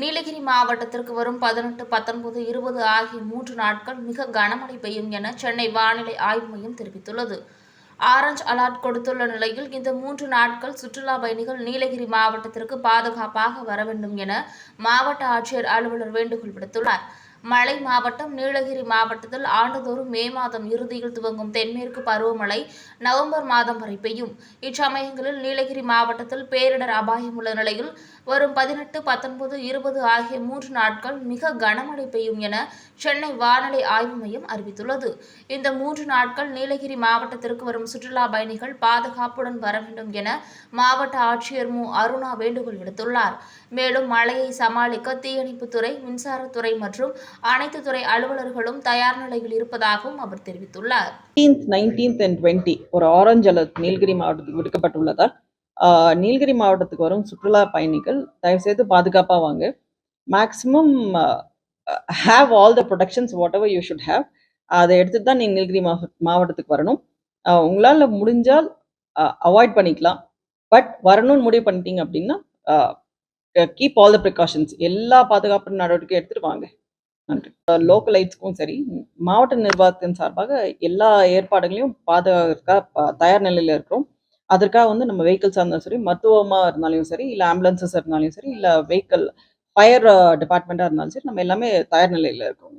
நீலகிரி மாவட்டத்திற்கு வரும் 18, 19, 20 ஆகிய 3 நாட்கள் மிக கனமழை பெய்யும் என சென்னை வானிலை ஆய்வு மையம் தெரிவித்துள்ளது. ஆரஞ்ச் அலர்ட் கொடுத்துள்ள நிலையில் இந்த 3 நாட்கள் சுற்றுலா பயணிகள் நீலகிரி மாவட்டத்திற்கு பாதுகாப்பாக வர வேண்டும் என மாவட்ட ஆட்சியர் அலுவலர் வேண்டுகோள் விடுத்துள்ளார். மலை மாவட்டம் நீலகிரி மாவட்டத்தில் ஆண்டுதோறும் மே மாதம் இறுதியில் துவங்கும் தென்மேற்கு பருவமழை நவம்பர் மாதம் வரை பெய்யும். இச்சமயங்களில் நீலகிரி மாவட்டத்தில் பேரிடர் அபாயம் உள்ள நிலையில் வரும் 18, 19, 20 ஆகிய 3 நாட்கள் மிக கனமழை பெய்யும் என சென்னை வானிலை ஆய்வு மையம் அறிவித்துள்ளது. இந்த 3 நாட்கள் நீலகிரி மாவட்டத்திற்கு வரும் சுற்றுலா பயணிகள் பாதுகாப்புடன் வர வேண்டும் என மாவட்ட ஆட்சியர் மு. அருணா வேண்டுகோள் விடுத்துள்ளார். மேலும் மழையை சமாளிக்க தீயணைப்புத்துறை, மின்சாரத்துறை மற்றும் அனைத்து துறை அலுவலர்களும் தயார் நிலையில் இருப்பதாகவும் அவர் தெரிவித்துள்ளார். 19th and 20 ஒரு ஆரஞ்ச் அலர்ட் நீலகிரி மாவட்டத்துக்கு விடுக்கப்பட்டுள்ளதால் நீலகிரி மாவட்டத்துக்கு வரும் சுற்றுலா பயணிகள் தயவுசெய்து பாதுகாப்பாக வாங்க. Maximum have all the protections what ever you should have. அதை எடுத்துட்டு தான் நீங்கள் நீலகிரி மாவட்டத்துக்கு வரணும். உங்களால் முடிஞ்சால் அவாய்ட் பண்ணிக்கலாம். பட் வரணும்னு முடிவு பண்ணிட்டீங்க அப்படின்னா கீப் ஆல் த ப்ரிகாஷன்ஸ், எல்லா பாதுகாப்பு நடவடிக்கையும் எடுத்துகிட்டு வாங்க. நன்றி. லோக்கல் லைட்ஸ்க்கும் சரி, மாவட்ட நிர்வாகத்தின் சார்பாக எல்லா ஏற்பாடுகளையும் பாதுகாக்க தயார் நிலையில் இருக்கிறோம். அதற்காக நம்ம வெஹிக்கிள்ஸாக இருந்தாலும் சரி, மருத்துவமாக இருந்தாலும் சரி, இல்லை ஆம்புலன்சஸ் இருந்தாலும் சரி, இல்லை வெஹிக்கிள் ஃபயர் டிபார்ட்மெண்ட்டாக இருந்தாலும் சரி, நம்ம எல்லாமே தயார் நிலையில் இருக்கோம்.